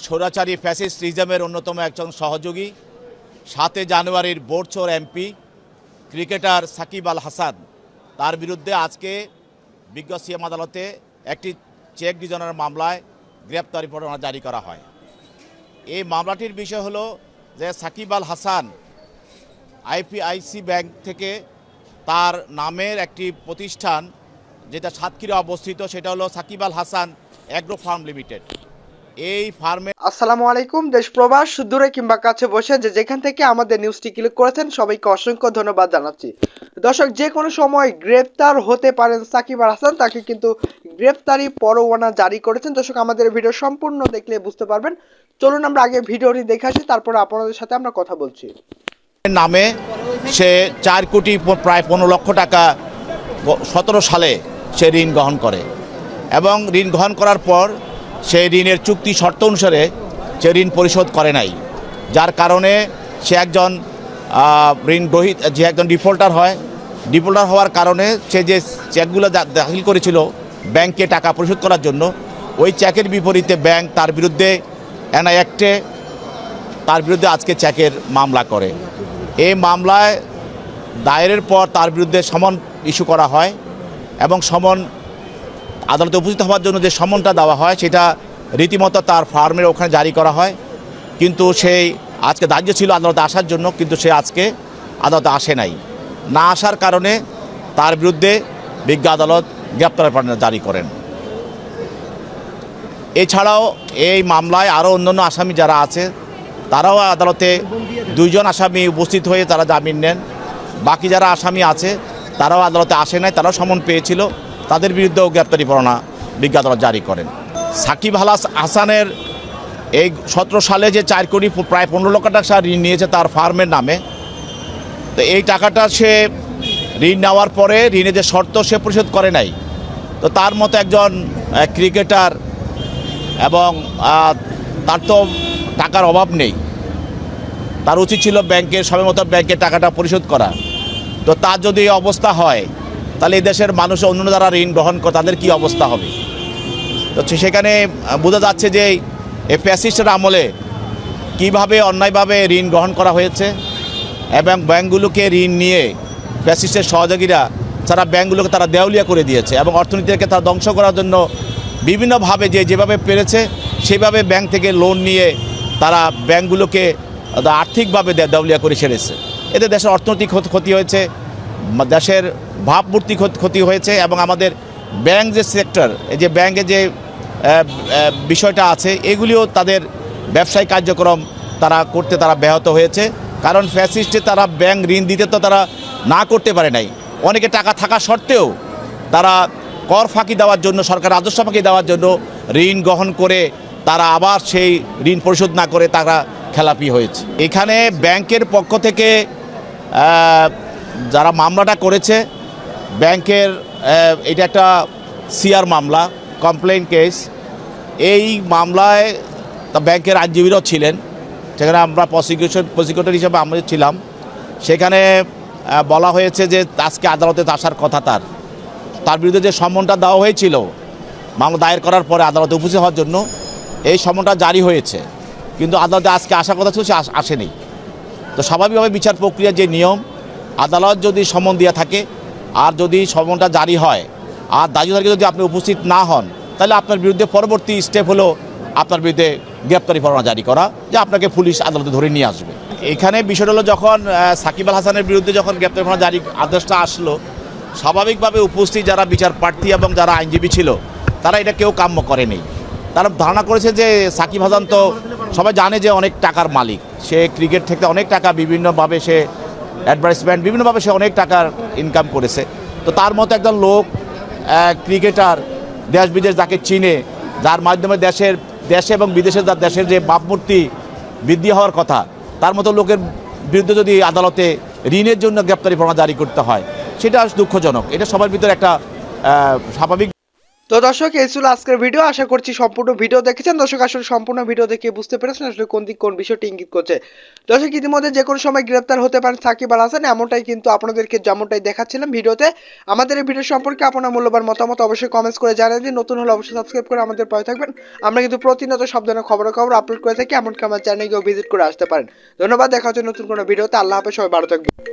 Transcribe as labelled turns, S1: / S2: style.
S1: স্বৈরাচারী ফ্যাসিস্টিজমের অন্যতম একজন সহযোগী ৭ জানুয়ারির বোরচর এমপি ক্রিকেটার সাকিব আল হাসান তার বিরুদ্ধে আজকে বিজ্ঞ সিএম আদালতে একটি চেক ডিজনের মামলায় গ্রেপ্তারি পরোয়ানা জারি করা হয়। এই মামলাটির বিষয় হলো যে সাকিব আল হাসান আইপিআইসি ব্যাংক থেকে তার নামের একটি প্রতিষ্ঠান যেটা সাতক্ষীরা অবস্থিত, সেটা হলো Shakib Al Hasan agro farm limited. এই ফার্মে
S2: আসসালামু আলাইকুম। দেশ প্রবাস দূরে কিংবা কাছে বসে যেখান থেকে আমাদের নিউজটি ক্লিক করেছেন সবাইকে অসংখ্য ধন্যবাদ জানাচ্ছি। দর্শক, যে কোনো সময় গ্রেপ্তার হতে পারেন সাকিব আল হাসান, তাকে কিন্তু গ্রেপ্তারি পরোয়ানা জারি করেছেন। দর্শক, আমাদের ভিডিও সম্পূর্ণ দেখলে বুঝতে পারবেন। চলুন আমরা আগে ভিডিওটি দেখে আসি, তারপর আপনাদের সাথে আমরা কথা বলছি।
S1: নামে সে 4 কোটি প্রায় 15 লক্ষ টাকা 17 সালে সে ঋণ গ্রহণ করে এবং ঋণ গ্রহণ করার পর সেই ঋণের চুক্তি শর্ত অনুসারে সে ঋণ পরিশোধ করে নাই, যার কারণে সে একজন একজন ডিফল্টার হয়। ডিফল্টার হওয়ার কারণে সে যে চেকগুলো দাখিল করেছিল ব্যাংকে টাকা পরিশোধ করার জন্য, ওই চেকের বিপরীতে ব্যাংক তার বিরুদ্ধে এনআই অ্যাক্টে তার বিরুদ্ধে আজকে চেকের মামলা করে। এই মামলায় দায়েরের পর তার বিরুদ্ধে সমন ইস্যু করা হয় এবং সমন আদালতে উপস্থিত হওয়ার জন্য যে সমনটা দেওয়া হয় সেটা রীতিমতো তার ফার্মের ওখানে জারি করা হয়। কিন্তু সেই আজকে দাহ্য ছিল আদালতে আসার জন্য, কিন্তু সে আজকে আদালতে আসে নাই। না আসার কারণে তার বিরুদ্ধে বিজ্ঞ আদালত গ্রেপ্তার পরোয়ানা জারি করেন। এছাড়াও এই মামলায় আরও অন্যান্য আসামি যারা আছে তারাও আদালতে 2 জন আসামি উপস্থিত হয়ে তারা জামিন নেন। বাকি যারা আসামি আছে তারাও আদালতে আসে নাই, তারাও সমন পেয়েছিল, তাদের বিরুদ্ধেও গ্রেপ্তারি পরোয়ানা বিজ্ঞ আদালত জারি করেন। সাকিব আল হাসানের এই 17 সালে যে 4 কোটি প্রায় 15 লক্ষ টাকা ঋণ নিয়েছে তার ফার্মের নামে, তো এই টাকাটা সে ঋণ নেওয়ার পরে ঋণের যে শর্ত সে পরিশোধ করে নাই। তো তার মতো একজন ক্রিকেটার এবং তার তো টাকার অভাব নেই, তার উচিত ছিল ব্যাংকের সময় মতো ব্যাংকের টাকাটা পরিশোধ করা। তো তার যদি এই অবস্থা হয় তাহলে এই দেশের মানুষ অন্য যারা ঋণ গ্রহণ করে তাদের কি অবস্থা হবে। তো সেখানে বোঝা যাচ্ছে যে এই ফ্যাসিস্টের আমলে কিভাবে অন্যায়ভাবে ঋণ গ্রহণ করা হয়েছে এবং ব্যাংকগুলোকে ঋণ নিয়ে ফ্যাসিস্টের সহযোগীরা তারা ব্যাংকগুলোকে তারা দেউলিয়া করে দিয়েছে এবং অর্থনীতিকে তারা ধ্বংস করার জন্য বিভিন্নভাবে যেভাবে পেরেছে সেভাবে ব্যাংক থেকে লোন নিয়ে তারা ব্যাংকগুলোকে আর্থিকভাবে দেউলিয়া করে ছেড়েছে। এতে দেশের অর্থনৈতিক ক্ষতি হয়েছে, দেশের ভাবমূর্তি ক্ষতি হয়েছে এবং আমাদের ব্যাংক যে সেক্টর, এই যে ব্যাংকে যে বিষয়টা আছে এগুলিও তাদের ব্যবসায়িক কার্যক্রম তারা করতে তারা ব্যাহত হয়েছে। কারণ ফ্যাসিস্টে তারা ব্যাংক ঋণ দিতে তো তারা না করতে পারে নাই, অনেকে টাকা থাকা সত্ত্বেও তারা কর ফাঁকি দেওয়ার জন্য, সরকার রাজস্ব ফাঁকি দেওয়ার জন্য ঋণ গ্রহণ করে তারা আবার সেই ঋণ পরিশোধ না করে তারা খেলাপি হয়েছে। এখানে ব্যাংকের পক্ষ থেকে যারা মামলাটা করেছে, ব্যাংকের এটা একটা সিআর মামলা, কমপ্লেইন কেস। এই মামলায় ব্যাংকের আইনজীবীরাও ছিলেন, সেখানে আমরা প্রসিকিউটর হিসেবে আমরা ছিলাম। সেখানে বলা হয়েছে যে আজকে আদালতে আসার কথা, তার বিরুদ্ধে যে সমনটা দেওয়া হয়েছিল মামলা দায়ের করার পরে আদালতে উপস্থিত হওয়ার জন্য, এই সমনটা জারি হয়েছে, কিন্তু আদালতে আজকে আসার কথা ছিল, সে আসেনি। তো স্বাভাবিকভাবে বিচার প্রক্রিয়ার যে নিয়ম, আদালত যদি সমন দিয়ে থাকে আর যদি সমনটা জারি হয় আর দায়ীদারকে যদি আপনি উপস্থিত না হন, তাহলে আপনার বিরুদ্ধে পরবর্তী স্টেপ হলো আপনার বিরুদ্ধে গ্রেপ্তারি পরোয়ানা জারি করা, যে আপনাকে পুলিশ আদালতে ধরে নিয়ে আসবে। এখানে বিষয়টা হলো যখন সাকিব আল হাসানের বিরুদ্ধে যখন গ্রেপ্তারি পরোয়ানা জারি আদেশটা আসলো, স্বাভাবিকভাবে উপস্থিত যারা বিচার প্রার্থী এবং যারা আইনজীবী ছিল তারা এটা কেউ কাম্য করেনি। তারা ধারণা করেছে যে সাকিব হাসান তো সবাই জানে যে অনেক টাকার মালিক, সে ক্রিকেট থেকে অনেক টাকা বিভিন্নভাবে সে অ্যাডভার্টাইজমেন্ট বিভিন্নভাবে সে অনেক টাকার ইনকাম করেছে। তো তার মতো একজন লোক ক্রিকেটার দেশ বিদেশ যাকে চিনে, যার মাধ্যমে দেশে এবং বিদেশে দেশের যে ভাবমূর্তি বৃদ্ধি হওয়ার কথা, তার মতো লোকের বিরুদ্ধে যদি আদালতে ঋণের জন্য গ্রেপ্তারি পরোয়ানা জারি করতে হয়, সেটা দুঃখজনক। এটা সবার ভিতরে একটা স্বাভাবিক
S2: তো দর্শক এই ছিল আজকের ভিডিও, আশা করছি সম্পূর্ণ ভিডিও দেখেছেন। দর্শক আসলে সম্পূর্ণ ভিডিও দেখে বুঝতে পেরেছেন আসলে কোন দিক কোন বিষয়টি ইঙ্গিত করছে। দর্শক ইতিমধ্যে যে কোনো সময় গ্রেপ্তার হতে পারেন সাকিব আল হাসান, এমনটাই কিন্তু আপনাদেরকে যেমনটাই দেখাচ্ছিলাম ভিডিওতে। আমাদের এই ভিডিও সম্পর্কে আপনার মূল্যবান মতামত অবশ্যই কমেন্টস করে জানিয়ে দিন। নতুন হলে অবশ্যই সাবস্ক্রাইব করে আমাদের পাশে থাকবেন। আমরা কিন্তু প্রতিনিয়ত সব ধরনের খবর আপলোড করে থাকি, এমনকি আমার চ্যানেলকেও ভিজিট করে আসতে পারেন। ধন্যবাদ, দেখা হচ্ছে নতুন কোনো ভিডিওতে। আল্লাহ হাফেজ, সবাই ভালো থাকবেন।